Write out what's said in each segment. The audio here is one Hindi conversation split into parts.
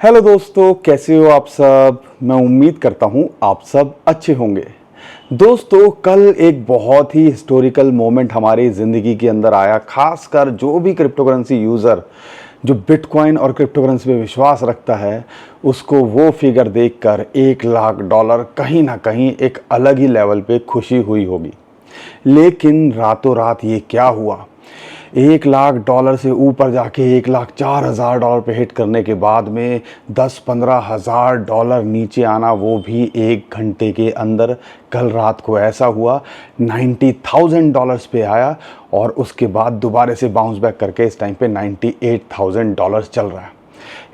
हेलो दोस्तों, कैसे हो आप सब। मैं उम्मीद करता हूँ आप सब अच्छे होंगे। दोस्तों, कल एक बहुत ही हिस्टोरिकल मोमेंट हमारी ज़िंदगी के अंदर आया। खासकर जो भी क्रिप्टो करेंसी यूज़र जो बिटकॉइन और क्रिप्टो करेंसी पे विश्वास रखता है, उसको वो फिगर देखकर $1,00,000 कहीं ना कहीं एक अलग ही लेवल पे खुशी हुई होगी। लेकिन रातों रात ये क्या हुआ, $1,00,000 से ऊपर जाके $1,04,000 पे हिट करने के बाद में 10-15 हज़ार डॉलर नीचे आना, वो भी 1 घंटे के अंदर। कल रात को ऐसा हुआ, $90,000 पे आया और उसके बाद दोबारा से बाउंस बैक करके इस टाइम पे $98,000 चल रहा है।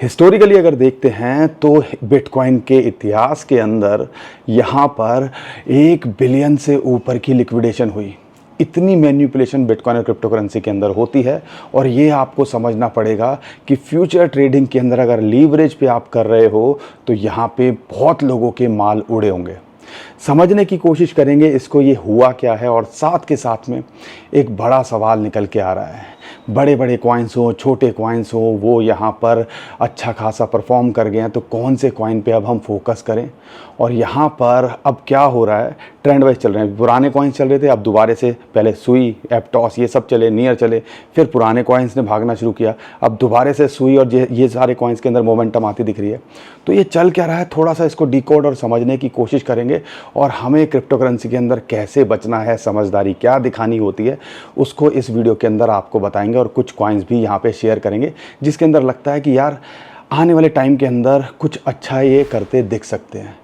हिस्टोरिकली अगर देखते हैं तो बिटकॉइन के इतिहास के अंदर यहाँ पर 1 बिलियन से ऊपर की लिक्विडेशन हुई। इतनी मैनिपुलेशन बिटकॉइन और क्रिप्टो करेंसी के अंदर होती है और ये आपको समझना पड़ेगा कि फ्यूचर ट्रेडिंग के अंदर अगर लीवरेज पे आप कर रहे हो तो यहाँ पे बहुत लोगों के माल उड़े होंगे। समझने की कोशिश करेंगे इसको, ये हुआ क्या है, और साथ के साथ में एक बड़ा सवाल निकल के आ रहा है। बड़े बड़े कॉइन्स हो, छोटे कॉइन्स हो, वो यहाँ पर अच्छा खासा परफॉर्म कर गए हैं, तो कौन से कॉइन पे अब हम फोकस करें। और यहाँ पर अब क्या हो रहा है, ट्रेंड वाइज चल रहे हैं। पुराने कॉइन्स चल रहे थे, अब दोबारा से पहले सुई, एप्टॉस, ये सब चले, नियर चले, फिर पुराने कॉइन्स ने भागना शुरू किया, अब दोबारा से सुई और ये सारे कॉइन्स के अंदर मोमेंटम आती दिख रही है। तो ये चल क्या रहा है, थोड़ा सा इसको डिकोड और समझने की कोशिश करेंगे और हमें क्रिप्टो करेंसी के अंदर कैसे बचना है, समझदारी क्या दिखानी होती है, उसको इस वीडियो के अंदर आपको बताएंगे। और कुछ कॉइन्स भी यहाँ पे शेयर करेंगे जिसके अंदर लगता है कि यार आने वाले टाइम के अंदर कुछ अच्छा ये करते दिख सकते हैं।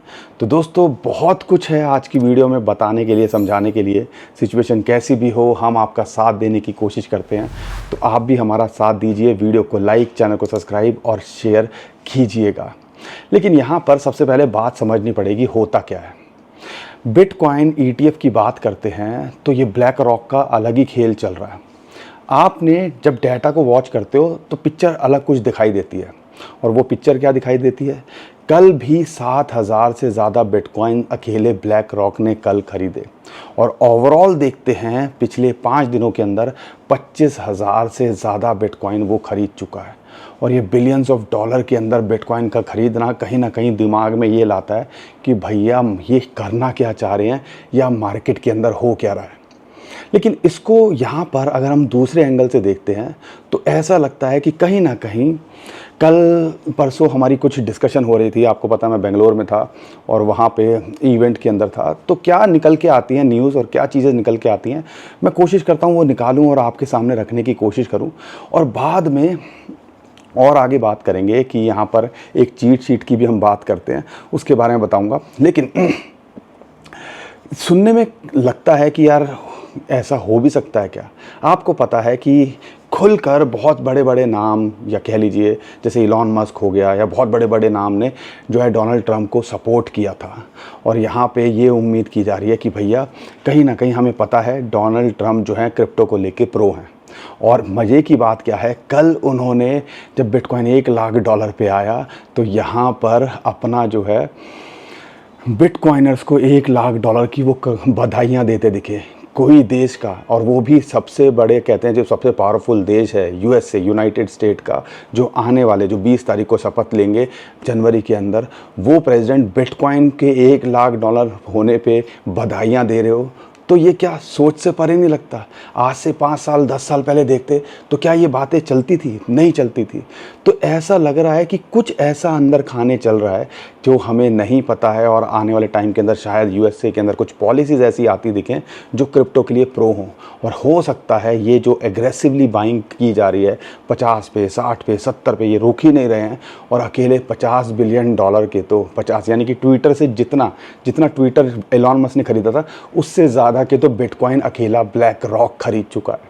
तो दोस्तों, बहुत कुछ है आज की वीडियो में बताने के लिए, समझाने के लिए। सिचुएशन कैसी भी हो, हम आपका साथ देने की कोशिश करते हैं, तो आप भी हमारा साथ दीजिए। वीडियो को लाइक, चैनल को सब्सक्राइब और शेयर कीजिएगा। लेकिन यहाँ पर सबसे पहले बात समझनी पड़ेगी, होता क्या है। बिटकॉइन ETF की बात करते हैं तो ये ब्लैक रॉक का अलग ही खेल चल रहा है। आपने जब डाटा को वॉच करते हो तो पिक्चर अलग कुछ दिखाई देती है, और वो पिक्चर क्या दिखाई देती है। कल भी 7,000 से ज़्यादा बिटकॉइन अकेले ब्लैक रॉक ने कल खरीदे, और ओवरऑल देखते हैं पिछले 5 दिनों के अंदर 25,000 से ज़्यादा बिटकॉइन वो खरीद चुका है। और ये बिलियंस ऑफ डॉलर के अंदर बिटकॉइन का खरीदना कहीं ना कहीं दिमाग में ये लाता है कि भैया ये करना क्या चाह रहे हैं, या मार्केट के अंदर हो क्या रहा है। लेकिन इसको यहाँ पर अगर हम दूसरे एंगल से देखते हैं तो ऐसा लगता है कि कहीं ना कहीं कल परसों हमारी कुछ डिस्कशन हो रही थी। आपको पता है मैं बेंगलोर में था और वहाँ पे इवेंट के अंदर था। तो क्या निकल के आती हैं न्यूज़ और क्या चीज़ें निकल के आती हैं, मैं कोशिश करता हूँ वो निकालूँ और आपके सामने रखने की कोशिश करूँ, और बाद में और आगे बात करेंगे कि यहाँ पर एक चीट शीट की भी हम बात करते हैं, उसके बारे में बताऊँगा। लेकिन सुनने में लगता है कि यार ऐसा हो भी सकता है क्या। आपको पता है कि खुलकर बहुत बड़े बड़े नाम, या कह लीजिए जैसे इलॉन मस्क हो गया, या बहुत बड़े बड़े नाम ने जो है डोनाल्ड ट्रंप को सपोर्ट किया था। और यहाँ पे ये उम्मीद की जा रही है कि भैया कहीं ना कहीं हमें पता है डोनाल्ड ट्रंप जो है क्रिप्टो को लेके प्रो हैं। और मज़े की बात क्या है, कल उन्होंने जब बिटकॉइन $1,00,000 पे आया तो यहाँ पर अपना जो है बिटकॉइनर्स को $1,00,000 की वो बधाइयाँ देते दिखे। कोई देश का, और वो भी सबसे बड़े, कहते हैं जो सबसे पावरफुल देश है USA, यूनाइटेड स्टेट का, जो आने वाले जो 20 तारीख को शपथ लेंगे जनवरी के अंदर, वो प्रेसिडेंट बिटकॉइन के $1,00,000 होने पे बधाइयाँ दे रहे हो। तो ये क्या सोच से परे नहीं लगता। आज से 5 साल 10 साल पहले देखते तो क्या ये बातें चलती थी? नहीं चलती थी। तो ऐसा लग रहा है कि कुछ ऐसा अंदर खाने चल रहा है जो हमें नहीं पता है, और आने वाले टाइम के अंदर शायद USA के अंदर कुछ पॉलिसीज़ ऐसी आती दिखें जो क्रिप्टो के लिए प्रो हों। और हो सकता है ये जो एग्रेसिवली बाइंग की जा रही है 50 पे, 60 पे, 70 पे, ये रुक ही नहीं रहे हैं। और अकेले $50 बिलियन के, तो 50 यानी कि ट्विटर से जितना ट्विटर एलॉन मस्क ने खरीदा था उससे ज़्यादा के तो बिटकॉइन अकेला ब्लैक रॉक खरीद चुका है।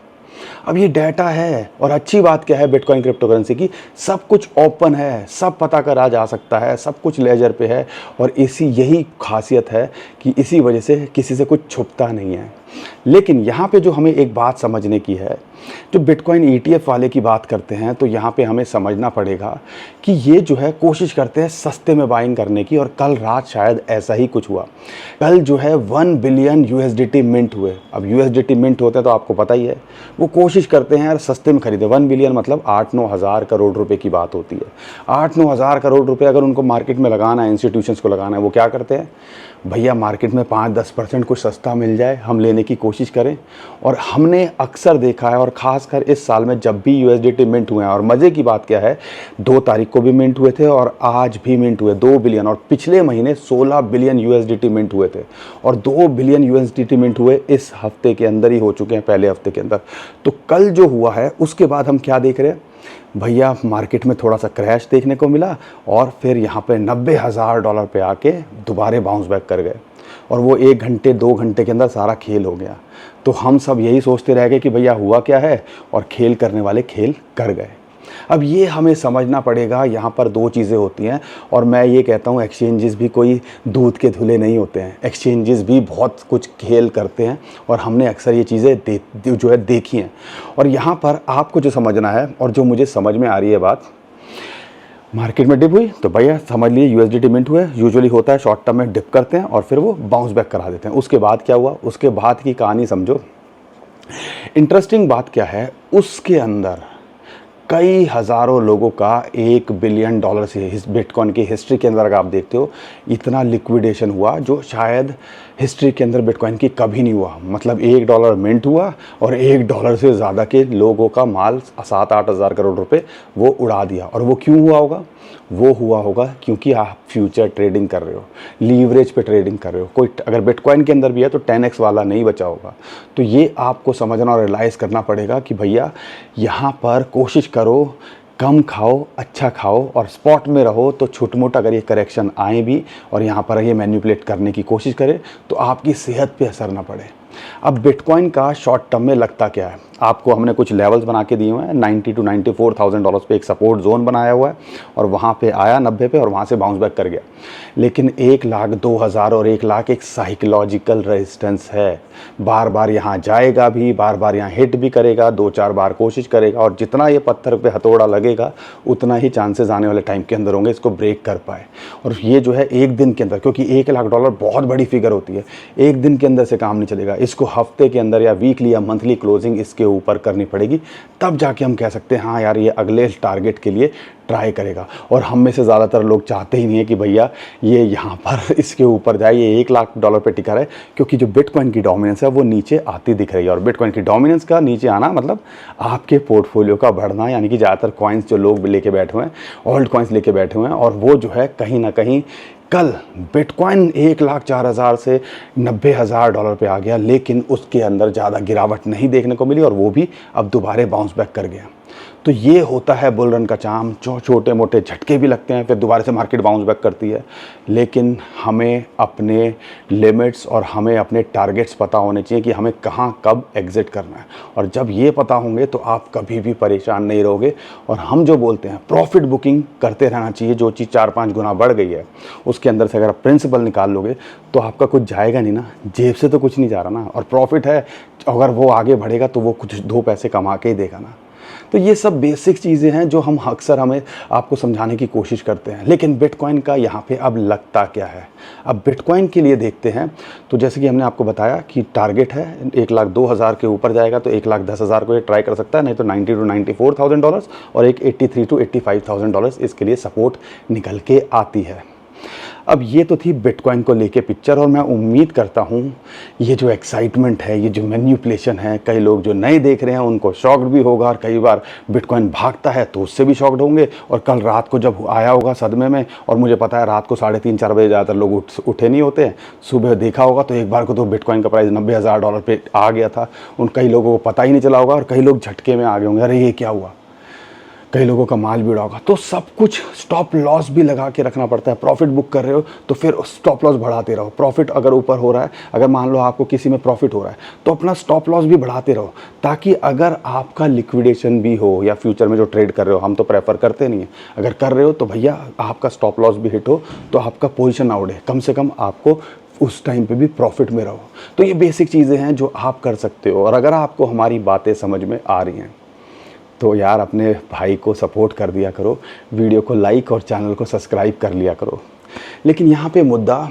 अब ये डाटा है, और अच्छी बात क्या है बिटकॉइन क्रिप्टो करेंसी की, सब कुछ ओपन है, सब पता करा जा सकता है, सब कुछ लेजर पे है। और यही खासियत है कि इसी वजह से किसी से कुछ छुपता नहीं है। लेकिन यहाँ पे जो हमें एक बात समझने की है जो बिटकॉइन ETF वाले की बात करते हैं तो यहाँ पे हमें समझना पड़ेगा कि ये जो है कोशिश करते हैं सस्ते में बाइंग करने की, और कल रात शायद ऐसा ही कुछ हुआ। कल जो है 1 बिलियन USDT मिंट हुए। अब USDT मिंट होते हैं तो आपको पता ही है, वो कोशिश करते हैं यार सस्ते में खरीदे। 1 बिलियन मतलब 8-9 हज़ार करोड़ रुपए की बात होती है। 8-9 हज़ार करोड़ रुपए अगर उनको मार्केट में लगाना है, इंस्टीट्यूशंस को लगाना है, वो क्या करते हैं, भैया मार्केट में 5-10% कुछ सस्ता मिल जाए, हम लेने की कोशिश करें। और हमने अक्सर देखा है, और ख़ासकर इस साल में जब भी USDT मिंट हुए हैं, और मज़े की बात क्या है, 2 तारीख को भी मिंट हुए थे और आज भी मिंट हुए 2 बिलियन, और पिछले महीने 16 बिलियन USDT मिंट हुए थे, और 2 बिलियन USDT मिंट हुए इस हफ्ते के अंदर ही हो चुके हैं, पहले हफ्ते के अंदर। तो कल जो हुआ है उसके बाद हम क्या देख रहे हैं, भैया मार्केट में थोड़ा सा क्रैश देखने को मिला, और फिर यहाँ पे $90,000 पे आके दोबारा बाउंस बैक कर गए, और वो 1 घंटे 2 घंटे के अंदर सारा खेल हो गया। तो हम सब यही सोचते रह गए कि भैया हुआ क्या है, और खेल करने वाले खेल कर गए। अब ये हमें समझना पड़ेगा, यहाँ पर 2 चीज़ें होती हैं, और मैं ये कहता हूँ एक्सचेंजेस भी कोई दूध के धुले नहीं होते हैं। एक्सचेंजेस भी बहुत कुछ खेल करते हैं, और हमने अक्सर ये चीज़ें जो है देखी हैं। और यहाँ पर आपको जो समझना है, और जो मुझे समझ में आ रही है बात, मार्केट में डिप हुई तो भैया समझ लिए USDT मिंट हुए। यूजुअली होता है शॉर्ट टर्म में डिप करते हैं और फिर वो बाउंस बैक करा देते हैं। उसके बाद क्या हुआ, उसके बाद की कहानी समझो। इंटरेस्टिंग बात क्या है, उसके अंदर कई हज़ारों लोगों का $1 बिलियन से बिटकॉइन की हिस्ट्री के अंदर अगर आप देखते हो, इतना लिक्विडेशन हुआ जो शायद हिस्ट्री के अंदर बिटकॉइन की कभी नहीं हुआ। मतलब $1 मिंट हुआ और $1 से ज़्यादा के लोगों का माल 7-8 हज़ार करोड़ रुपए वो उड़ा दिया। और वो क्यों हुआ होगा, वो हुआ होगा क्योंकि आप फ्यूचर ट्रेडिंग कर रहे हो, लीवरेज पे ट्रेडिंग कर रहे हो। कोई अगर बिटकॉइन के अंदर भी है तो 10x वाला नहीं बचा होगा। तो ये आपको समझना और रियलाइज़ करना पड़ेगा कि भैया यहाँ पर कोशिश करो, कम खाओ, अच्छा खाओ, और स्पॉट में रहो। तो छोट मोट अगर ये करेक्शन आए भी और यहाँ पर ये मैनिपुलेट करने की कोशिश करे तो आपकी सेहत पे असर ना पड़े। अब बिटकॉइन का शॉर्ट टर्म में लगता क्या है, आपको हमने कुछ लेवल्स बना के दिए हुए हैं। $90,000 to $94,000 पे एक सपोर्ट जोन बनाया हुआ है, और वहाँ पे आया 90 पे, और वहाँ से बाउंस बैक कर गया। लेकिन 1,02,000 और 1,00,000 एक साइकोलॉजिकल रेजिस्टेंस है। बार बार यहाँ जाएगा भी, बार बार यहाँ हिट भी करेगा, 2-4 बार कोशिश करेगा, और जितना ये पत्थर पे हथौड़ा लगेगा उतना ही चांसेस आने वाले टाइम के अंदर होंगे इसको ब्रेक कर पाए। और ये जो है एक दिन के अंदर, क्योंकि $1,00,000 बहुत बड़ी फिगर होती है, एक दिन के अंदर से काम नहीं चलेगा। इसको हफ्ते के अंदर या वीकली या मंथली क्लोजिंग इसके ऊपर करनी पड़ेगी, तब जाके हम कह सकते हैं हाँ यार ये अगले टारगेट के लिए ट्राई करेगा। और हम में से ज़्यादातर लोग चाहते ही नहीं है कि भैया ये यहाँ पर इसके ऊपर जाए। ये $1,00,000 पे टिका रहे, क्योंकि जो बिटकॉइन की डोमिनेंस है वो नीचे आती दिख रही है। और बिटकॉइन की डोमिनेंस का नीचे आना मतलब आपके पोर्टफोलियो का बढ़ना, यानी कि ज़्यादातर कॉइन्स जो लोग लेके बैठे हुए हैं, ओल्ड कॉइन्स लेके बैठे हुए हैं, और वो जो है कहीं ना कहीं कल बिटकॉइन 1,04,000 से $90,000 पे आ गया, लेकिन उसके अंदर ज़्यादा गिरावट नहीं देखने को मिली, और वो भी अब दोबारा बाउंस बैक कर गया। तो ये होता है बुल रन का चार्म, जो छोटे मोटे झटके भी लगते हैं, फिर दोबारा से मार्केट बाउंस बैक करती है। लेकिन हमें अपने लिमिट्स और हमें अपने टारगेट्स पता होने चाहिए कि हमें कहाँ कब एग्जिट करना है। और जब ये पता होंगे तो आप कभी भी परेशान नहीं रहोगे। और हम जो बोलते हैं प्रॉफिट बुकिंग करते रहना चाहिए। जो चीज़ 4-5 गुना बढ़ गई है उसके अंदर से अगर आप प्रिंसिपल निकाल लोगे तो आपका कुछ जाएगा नहीं ना, जेब से तो कुछ नहीं जा रहा ना। और प्रॉफिट है, अगर वो आगे बढ़ेगा तो वो कुछ 2 पैसे कमा के ही देगा ना। तो ये सब बेसिक चीज़ें हैं जो हम अक्सर हमें आपको समझाने की कोशिश करते हैं। लेकिन बिटकॉइन का यहाँ पे अब लगता क्या है, अब बिटकॉइन के लिए देखते हैं। तो जैसे कि हमने आपको बताया कि टारगेट है 1,02,000 के ऊपर जाएगा तो 1,10,000 को ये ट्राई कर सकता है, नहीं तो $90,000 to $94,000 और एक $83,000 to $85,000 इसके लिए सपोर्ट निकल के आती है। अब ये तो थी बिटकॉइन को लेके पिक्चर, और मैं उम्मीद करता हूँ ये जो एक्साइटमेंट है, ये जो मैनिपुलेशन है, कई लोग जो नए देख रहे हैं उनको शॉक्ड भी होगा, और कई बार बिटकॉइन भागता है तो उससे भी शॉक्ड होंगे। और कल रात को जब आया होगा सदमे में, और मुझे पता है रात को 3:30-4 बजे ज़्यादातर लोग उठे नहीं होते हैं, सुबह देखा होगा तो एक बार को तो बिटकॉइन का प्राइस $90,000 पे आ गया था। उन कई लोगों को पता ही नहीं चला होगा, और कई लोग झटके में आ गए होंगे, अरे ये क्या हुआ। कई लोगों का माल भी उड़ा होगा। तो सब कुछ स्टॉप लॉस भी लगा के रखना पड़ता है। प्रॉफिट बुक कर रहे हो तो फिर स्टॉप लॉस बढ़ाते रहो। प्रॉफिट अगर ऊपर हो रहा है, अगर मान लो आपको किसी में प्रॉफिट हो रहा है तो अपना स्टॉप लॉस भी बढ़ाते रहो, ताकि अगर आपका लिक्विडेशन भी हो या फ्यूचर में जो ट्रेड कर रहे हो, हम तो प्रेफर करते नहीं हैं, अगर कर रहे हो तो भैया आपका स्टॉप लॉस भी हिट हो तो आपका पोजीशन ना उड़े, कम से कम आपको उस टाइम पे भी प्रॉफिट में रहो। तो ये बेसिक चीज़ें हैं जो आप कर सकते हो। और अगर आपको हमारी बातें समझ में आ रही हैं तो यार अपने भाई को सपोर्ट कर दिया करो, वीडियो को लाइक और चैनल को सब्सक्राइब कर लिया करो। लेकिन यहाँ पे मुद्दा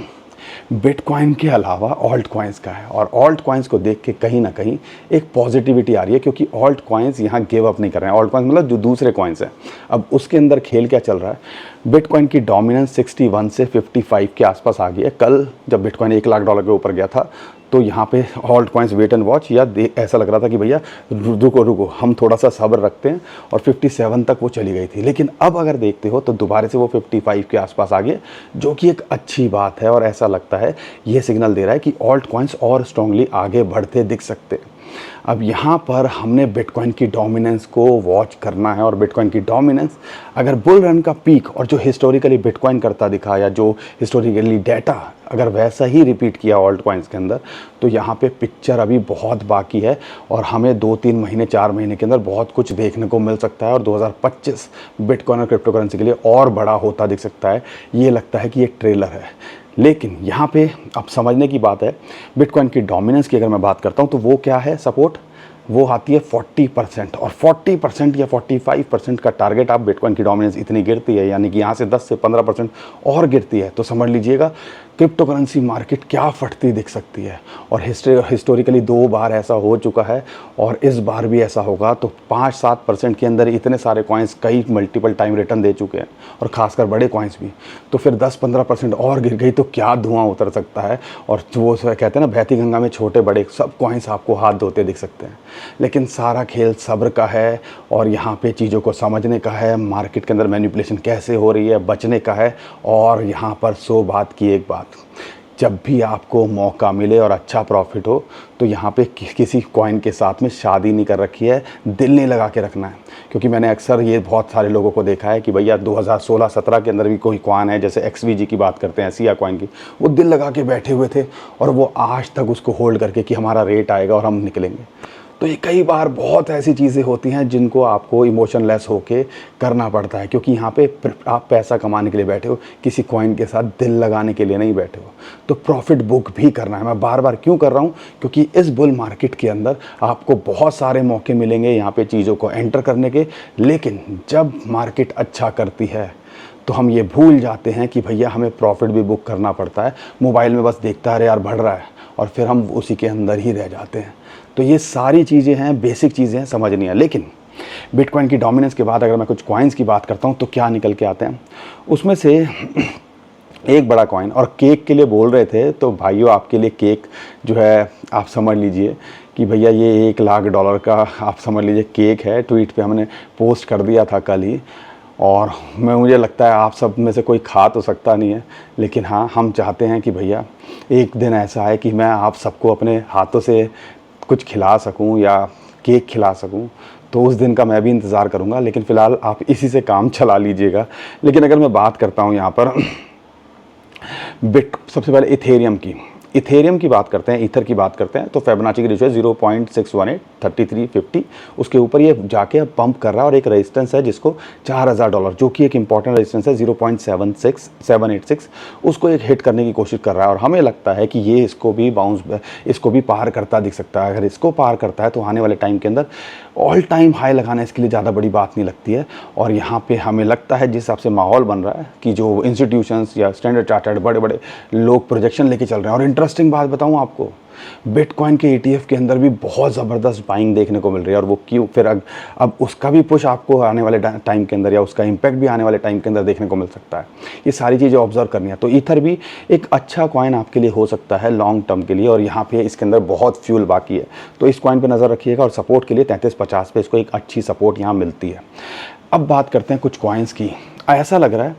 बिटकॉइन के अलावा ऑल्ट कॉइन्स का है, और ऑल्ट कॉइन्स को देख के कहीं ना कहीं एक पॉजिटिविटी आ रही है, क्योंकि ऑल्ट कॉइन्स यहाँ गिव अप नहीं कर रहे हैं। ऑल्ट कॉइन्स मतलब जो दूसरे कॉइन्स हैं। अब उसके अंदर खेल क्या चल रहा है, बिटकॉइन की डोमिनेंस 61 से 55 के आसपास आ गई है। कल जब बिटकॉइन $1,00,000 के ऊपर गया था तो यहाँ पे alt coins wait and watch, या ऐसा लग रहा था कि भैया रुको हम थोड़ा सा सब्र रखते हैं, और 57 तक वो चली गई थी। लेकिन अब अगर देखते हो तो दोबारा से वो 55 के आसपास आ गए, जो कि एक अच्छी बात है। और ऐसा लगता है ये सिग्नल दे रहा है कि ऑल्ट कॉइन्स और स्ट्रांगली आगे बढ़ते दिख सकते हैं। अब यहाँ पर हमने बिटकॉइन की डोमिनेंस को वॉच करना है, और बिटकॉइन की डोमिनेंस अगर बुल रन का पीक और जो हिस्टोरिकली बिटकॉइन करता दिखा, या जो हिस्टोरिकली डाटा अगर वैसा ही रिपीट किया ऑल्ट कॉइन्स के अंदर, तो यहाँ पे पिक्चर अभी बहुत बाकी है, और हमें 2-3 महीने 4 महीने के अंदर बहुत कुछ देखने को मिल सकता है। और 2025 बिटकॉइन और क्रिप्टो करेंसी के लिए और बड़ा होता दिख सकता है। ये लगता है कि ये ट्रेलर है। लेकिन यहाँ पे अब समझने की बात है, बिटकॉइन की डोमिनेंस की अगर मैं बात करता हूँ तो वो क्या है, सपोर्ट वो आती है 40%, और 40% या 45% का टारगेट आप बिटकॉइन की डोमिनेंस इतनी गिरती है, यानी कि यहाँ से 10 से 15% और गिरती है, तो समझ लीजिएगा क्रिप्टो करेंसी मार्केट क्या फटती दिख सकती है। और हिस्टोरिकली 2 बार ऐसा हो चुका है, और इस बार भी ऐसा होगा। तो 5-7% के अंदर इतने सारे कॉइन्स कई मल्टीपल टाइम रिटर्न दे चुके हैं, और ख़ासकर बड़े कॉइन्स भी। तो फिर 10-15% और गिर गई तो क्या धुआं उतर सकता है। और वो कहते हैं ना, बहती गंगा में छोटे बड़े सब कॉइन्स आपको हाथ धोते दिख सकते हैं। लेकिन सारा खेल सब्र का है, और यहाँ पे चीज़ों को समझने का है, मार्केट के अंदर मैनिपुलेशन कैसे हो रही है बचने का है। और यहाँ पर 100 बात की एक बात, जब भी आपको मौका मिले और अच्छा प्रॉफिट हो, तो यहाँ पे किसी कॉइन के साथ में शादी नहीं कर रखी है, दिल नहीं लगा के रखना है। क्योंकि मैंने अक्सर ये बहुत सारे लोगों को देखा है कि भैया 2016-17 के अंदर भी कोई कॉइन है, जैसे XVG की बात करते हैं, सिया कॉइन की, वो दिल लगा के बैठे हुए थे, और वो आज तक उसको होल्ड करके कि हमारा रेट आएगा और हम निकलेंगे। तो ये कई बार बहुत ऐसी चीज़ें होती हैं जिनको आपको इमोशनलेस होके करना पड़ता है, क्योंकि यहाँ पे आप पैसा कमाने के लिए बैठे हो, किसी कॉइन के साथ दिल लगाने के लिए नहीं बैठे हो। तो प्रॉफिट बुक भी करना है। मैं बार बार क्यों कर रहा हूँ, क्योंकि इस बुल मार्केट के अंदर आपको बहुत सारे मौके मिलेंगे यहाँ पे चीज़ों को एंटर करने के। लेकिन जब मार्केट अच्छा करती है तो हम ये भूल जाते हैं कि भैया हमें प्रॉफिट भी बुक करना पड़ता है। मोबाइल में बस देखता है यार बढ़ रहा है, और फिर हम उसी के अंदर ही रह जाते हैं। तो ये सारी चीज़ें हैं, बेसिक चीज़ें हैं, समझनी है। लेकिन बिटकॉइन की डोमिनेंस के बाद अगर मैं कुछ कॉइन्स की बात करता हूँ तो क्या निकल के आते हैं, उसमें से एक बड़ा कॉइन। और केक के लिए बोल रहे थे, तो भाइयों आपके लिए केक जो है आप समझ लीजिए कि भैया ये $1,00,000 का आप समझ लीजिए केक है। ट्वीट पे हमने पोस्ट कर दिया था कल ही, और मुझे लगता है आप सब में से कोई खा तो सकता नहीं है, लेकिन हाँ हम चाहते हैं कि भैया एक दिन ऐसा है कि मैं आप सबको अपने हाथों से कुछ खिला सकूं या केक खिला सकूं। तो उस दिन का मैं भी इंतज़ार करूंगा, लेकिन फ़िलहाल आप इसी से काम चला लीजिएगा। लेकिन अगर मैं बात करता हूं यहाँ पर सबसे पहले इथेरियम की बात करते हैं, ईथर की बात करते हैं, तो फिबोनाची की रेशियो 0.618 3350, उसके ऊपर ये जाके अब पंप कर रहा है। और एक रेजिस्टेंस है जिसको $4,000, जो कि एक इंपॉर्टेंट रेजिस्टेंस है 0.786, उसको एक हिट करने की कोशिश कर रहा है। और हमें लगता है कि ये इसको भी पार करता दिख सकता है। अगर इसको पार करता है तो आने वाले टाइम के अंदर ऑल टाइम हाई लगाना इसके लिए ज़्यादा बड़ी बात नहीं लगती है। और यहाँ पे हमें लगता है जिस हिसाब से माहौल बन रहा है कि जो इंस्टीट्यूशंस या स्टैंडर्ड चार्टर्ड बड़े बड़े लोग प्रोजेक्शन लेके चल रहे हैं। और इंटरेस्टिंग बात बताऊँ आपको, बिटकॉइन के ETF के अंदर भी बहुत ज़बरदस्त बाइंग देखने को मिल रही है। और वो क्यों, फिर अब उसका भी पुश आपको आने वाले टाइम के अंदर, या उसका इम्पैक्ट भी आने वाले टाइम के अंदर देखने को मिल सकता है। ये सारी चीज़ें ऑब्जर्व करनी है। तो ईथर भी एक अच्छा कॉइन आपके लिए हो सकता है लॉन्ग टर्म के लिए, और यहाँ पे इसके अंदर बहुत फ्यूल बाकी है। तो इस कॉइन पर नज़र रखिएगा, और सपोर्ट के लिए 3350 पे इसको एक अच्छी सपोर्ट यहाँ मिलती है। अब बात करते हैं कुछ कॉइन्स की। ऐसा लग रहा है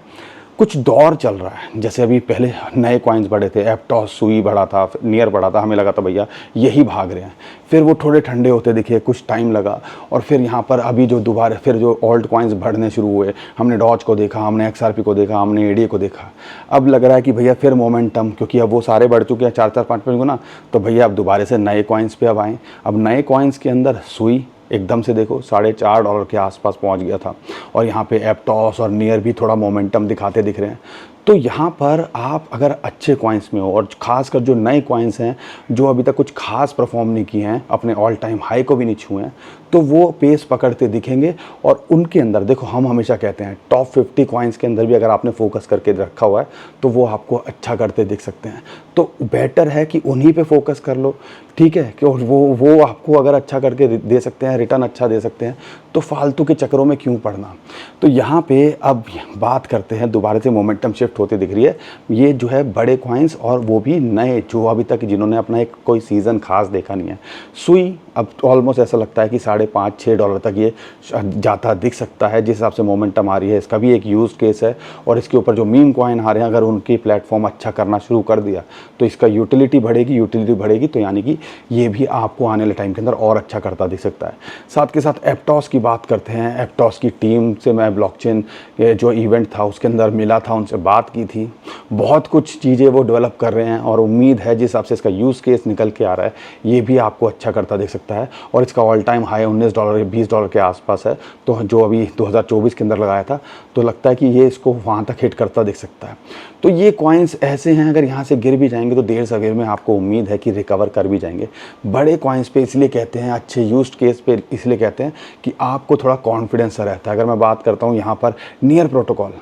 कुछ दौर चल रहा है, जैसे अभी पहले नए कॉइन्स बढ़े थे, एप्टॉस, सुई बढ़ा था, नियर बढ़ा था, हमें लगा था भैया यही भाग रहे हैं। फिर वो थोड़े ठंडे होते दिखे, कुछ टाइम लगा, और फिर यहाँ पर अभी जो दोबारा फिर जो ओल्ड कॉइन्स बढ़ने शुरू हुए, हमने डॉज को देखा, हमने XRP को देखा, हमने ADA को देखा। अब लग रहा है कि भैया फिर मोमेंटम, क्योंकि अब वो सारे बढ़ चुके हैं 4-5 गुना, तो भैया अब दोबारा से नए कॉइन्स पे अब आएँ। अब नए कॉइन्स के अंदर सुई एकदम से देखो $4.5 के आसपास पहुंच गया था, और यहाँ पे एप्टॉस और नियर भी थोड़ा मोमेंटम दिखाते दिख रहे हैं। तो यहाँ पर आप अगर अच्छे कॉइन्स में हो और ख़ासकर जो नए कॉइन्स हैं जो अभी तक कुछ खास परफॉर्म नहीं किए हैं, अपने ऑल टाइम हाई को भी नहीं छुए हैं, तो वो पेस पकड़ते दिखेंगे। और उनके अंदर देखो, हम हमेशा कहते हैं टॉप 50 कॉइन्स के अंदर भी अगर आपने फोकस करके रखा हुआ है तो वो आपको अच्छा करते दिख सकते हैं। तो बेटर है कि उन्हीं पे फोकस कर लो, ठीक है, कि वो आपको अगर अच्छा करके दे सकते हैं, रिटर्न अच्छा दे सकते हैं, तो फालतू के चक्करों में क्यों पड़ना। तो यहाँ पे अब बात करते हैं, दोबारा से मोमेंटम शिफ्ट होती दिख रही है। ये जो है बड़े कॉइन्स, और वो भी नए, जो अभी तक जिन्होंने अपना एक कोई सीज़न खास देखा नहीं है। सुई अब ऑलमोस्ट ऐसा लगता है कि $5.5-6 तक ये जाता दिख सकता है, जिस हिसाब से मोमेंटम आ रही है। इसका भी एक यूज केस है, और इसके ऊपर जो मीम कॉइन आ रहे हैं, अगर उनकी प्लेटफॉर्म अच्छा करना शुरू कर दिया तो इसका यूटिलिटी बढ़ेगी, तो यानी कि ये भी आपको आने वाले टाइम के अंदर और अच्छा करता दिख सकता है। साथ के साथ एप्टॉस की बात करते हैं। एप्टॉस की टीम से मैं ब्लॉकचेन जो इवेंट था उसके अंदर मिला था, उनसे बात की थी। बहुत कुछ चीज़ें वो डेवलप कर रहे हैं, और उम्मीद है जिस हिसाब से इसका यूज़ केस निकल के आ रहा है, ये भी आपको अच्छा करता दिख सकता है। और इसका ऑल टाइम हाई $19 या $20 के आसपास है, तो जो अभी 2024 के अंदर लगाया था, तो लगता है कि ये इसको वहाँ तक हिट करता दिख सकता है। तो ये कॉइन्स ऐसे हैं, अगर यहाँ से गिर भी जाएंगे तो देर सवेर में आपको उम्मीद है कि रिकवर कर भी जाएंगे। बड़े कॉइन्स पे इसलिए कहते हैं, अच्छे यूज्ड केस पे इसलिए कहते हैं कि आपको थोड़ा कॉन्फिडेंस रहता है। अगर मैं बात करता हूँ यहाँ पर नियर प्रोटोकॉल,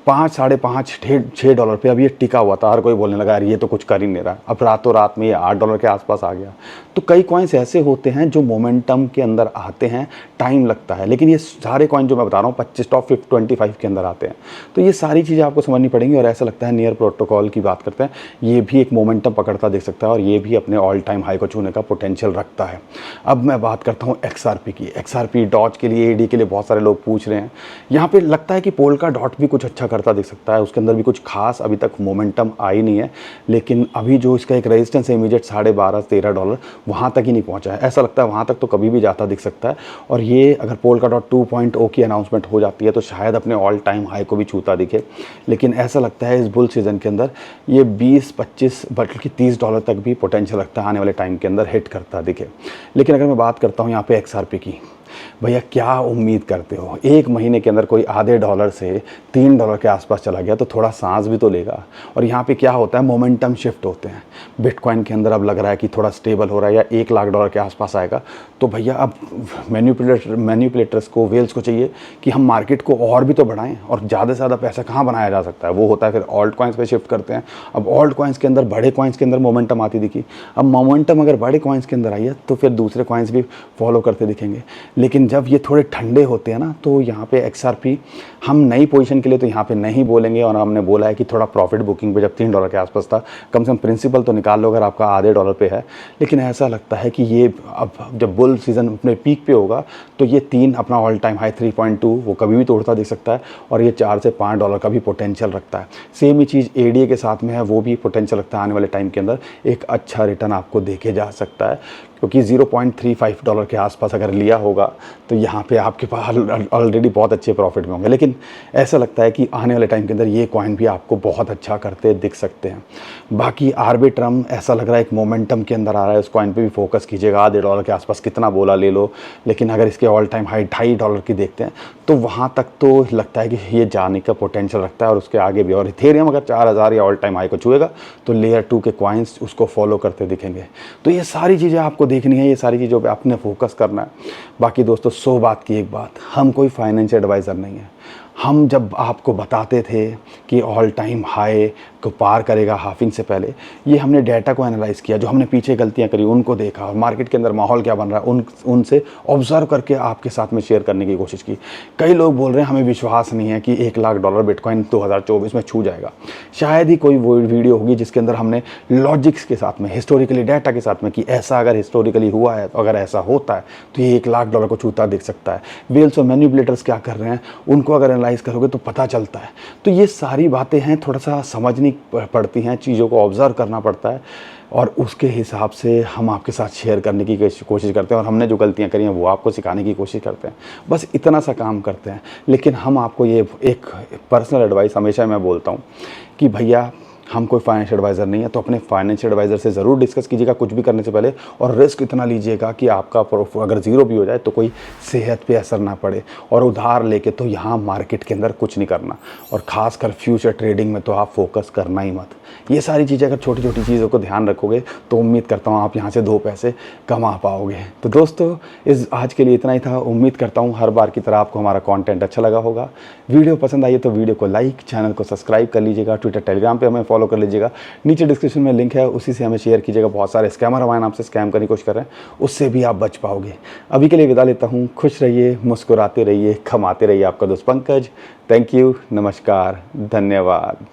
5, $5.5, $6 पे अब ये टिका हुआ था। हर कोई बोलने लगा यार ये तो कुछ कर ही नहीं रहा। अब रातों रात में ये $8 के आसपास आ गया। तो कई कॉइन्स ऐसे होते हैं जो मोमेंटम के अंदर आते हैं, टाइम लगता है, लेकिन ये सारे कॉइन जो मैं बता रहा हूँ 25 टॉप 25 के अंदर आते हैं। तो ये सारी चीज़ें आपको समझनी पड़ेंगी, और ऐसा लगता है नियर प्रोटोकॉल की बात करते हैं, ये भी एक मोमेंटम पकड़ता दिख सकता है, और ये भी अपने ऑल टाइम हाई को छूने का पोटेंशियल रखता है। अब मैं बात करता हूँ XRP की। XRP डॉज के लिए, AD के लिए बहुत सारे लोग पूछ रहे हैं। यहाँ पे लगता है कि पोल्का डॉट भी कुछ अच्छा करता दिख सकता है। उसके अंदर भी कुछ खास अभी तक मोमेंटम आई नहीं है, लेकिन अभी जो इसका एक रेजिस्टेंस है इमीडिएट $12.5-13, वहाँ तक ही नहीं पहुँचा है। ऐसा लगता है वहाँ तक तो कभी भी जाता दिख सकता है। और ये अगर पोल्का डॉट 2.0 की अनाउंसमेंट हो जाती है तो शायद अपने ऑल टाइम हाई को भी छूता दिखे, लेकिन ऐसा लगता है इस बुल सीज़न के अंदर ये 20-25 बल्कि $30 तक भी पोटेंशियल रखता है आने वाले टाइम के अंदर हिट करता दिखे। लेकिन अगर मैं बात करता हूँ यहाँ पे XRP की, भैया क्या उम्मीद करते हो? एक महीने के अंदर कोई आधे डॉलर से $3 के आसपास चला गया तो थोड़ा सांस भी तो लेगा। और यहाँ पे क्या होता है, मोमेंटम शिफ्ट होते हैं। बिटकॉइन के अंदर अब लग रहा है कि थोड़ा स्टेबल हो रहा है या $1 लाख के आसपास आएगा। तो भैया अब मैन्युपुलेटर्स को, वेल्स को चाहिए कि हम मार्केट को और भी तो बढ़ाएं, और ज़्यादा से ज़्यादा पैसा कहाँ बनाया जा सकता है, वो होता है फिर ऑल्ट कॉइन्स पे शिफ्ट करते हैं। अब ऑल्ट कॉइन्स के अंदर, बड़े कॉइन्स के अंदर मोमेंटम आती दिखी। अब मोमेंटम अगर बड़े कॉइन्स के अंदर आई है तो फिर दूसरे कॉइन्स भी फॉलो करते दिखेंगे। लेकिन जब ये थोड़े ठंडे होते हैं ना, तो यहाँ पे XRP हम नई पोजीशन के लिए तो यहाँ पे नहीं बोलेंगे, और हमने बोला है कि थोड़ा प्रॉफिट बुकिंग पे जब $3 के आसपास था, कम से कम प्रिंसिपल तो निकाल लो अगर आपका आधे डॉलर पे है। लेकिन ऐसा लगता है कि ये अब जब बुल सीज़न अपने पीक पे होगा तो ये 3 अपना ऑल टाइम हाई 3.2 वो कभी भी तोड़ता दिख सकता है, और ये $4 से $5 का भी पोटेंशियल रखता है। सेम ही चीज़ ADA के साथ में है, वो भी पोटेंशियल रखता है आने वाले टाइम के अंदर एक अच्छा रिटर्न आपको देखे जा सकता है, क्योंकि $0.35 के आसपास अगर लिया होगा तो यहाँ पे आपके पास ऑलरेडी बहुत अच्छे प्रॉफिट में होंगे। लेकिन ऐसा लगता है कि आने वाले टाइम के अंदर ये कॉइन भी आपको बहुत अच्छा करते दिख सकते हैं। बाकी आर्बिट्रम ऐसा लग रहा है एक मोमेंटम के अंदर आ रहा है, उस कॉइन पे भी फोकस कीजिएगा। आधे डॉलर के आसपास कितना बोला ले लो, लेकिन अगर इसके ऑल टाइम हाई $2.5 की देखते हैं तो वहाँ तक तो लगता है कि ये जाने का पोटेंशियल रखता है, और उसके आगे भी। और इथेरियम अगर 4000 या ऑल टाइम हाई को छुएगा तो लेयर 2 के कॉइन्स उसको फॉलो करते दिखेंगे। तो ये सारी चीज़ें आपको देखनी है, ये सारी चीज़ों पे आपने फोकस करना है। बाकी दोस्तों 100 बात की एक बात, हम कोई फाइनेंशियल एडवाइज़र नहीं है। हम जब आपको बताते थे कि ऑल टाइम हाई को पार करेगा हाफिंग से पहले, ये हमने डाटा को एनालाइज़ किया, जो हमने पीछे गलतियां करी उनको देखा, और मार्केट के अंदर माहौल क्या बन रहा है उनसे ऑब्जर्व करके आपके साथ में शेयर करने की कोशिश की। कई लोग बोल रहे हैं हमें विश्वास नहीं है कि $1 लाख बिटकॉइन 2024 में छू जाएगा। शायद ही कोई वो वीडियो होगी जिसके अंदर हमने लॉजिक्स के साथ में, हिस्टोरिकली डाटा के साथ में, कि ऐसा अगर हिस्टोरिकली हुआ है, अगर ऐसा होता है तो ये $1 लाख को छूता दिख सकता है। वेल्स और मैन्युपुलेटर्स क्या कर रहे हैं उनको अगर एनालाइज करोगे तो पता चलता है। तो ये सारी बातें हैं, थोड़ा सा समझनी पड़ती हैं, चीज़ों को ऑब्जर्व करना पड़ता है, और उसके हिसाब से हम आपके साथ शेयर करने की कोशिश करते हैं, और हमने जो गलतियां करी हैं वो आपको सिखाने की कोशिश करते हैं। बस इतना सा काम करते हैं। लेकिन हम आपको ये एक पर्सनल एडवाइस हमेशा मैं बोलता हूँ कि भैया हम कोई फाइनेंशियल एडवाइज़र नहीं है, तो अपने फाइनेंशियल एडवाइज़र से ज़रूर डिस्कस कीजिएगा कुछ भी करने से पहले, और रिस्क इतना लीजिएगा कि आपका अगर ज़ीरो भी हो जाए तो कोई सेहत पे असर ना पड़े। और उधार लेके तो यहाँ मार्केट के अंदर कुछ नहीं करना, और ख़ासकर फ्यूचर ट्रेडिंग में तो आप फोकस करना ही मत। ये सारी चीज़ें अगर छोटी छोटी चीज़ों को ध्यान रखोगे तो उम्मीद करता हूँ आप यहाँ से 2 पैसे कमा पाओगे। तो दोस्तों इस आज के लिए इतना ही था। उम्मीद करता हूँ हर बार की तरह आपको हमारा कंटेंट अच्छा लगा होगा। वीडियो पसंद आई है तो वीडियो को लाइक, चैनल को सब्सक्राइब कर लीजिएगा, ट्विटर टेलीग्राम पे हमें फॉलो कर लीजिएगा, नीचे डिस्क्रिप्शन में लिंक है उसी से हमें शेयर कीजिएगा। बहुत सारे स्कैमर हमारे नाम से स्कैम करने की कोशिश कर रहे हैं, उससे भी आप बच पाओगे। अभी के लिए विदा लेता हूँ। खुश रहिए, मुस्कुराते रहिए, कमाते रहिए। आपका दोस्त पंकज। थैंक यू, नमस्कार, धन्यवाद।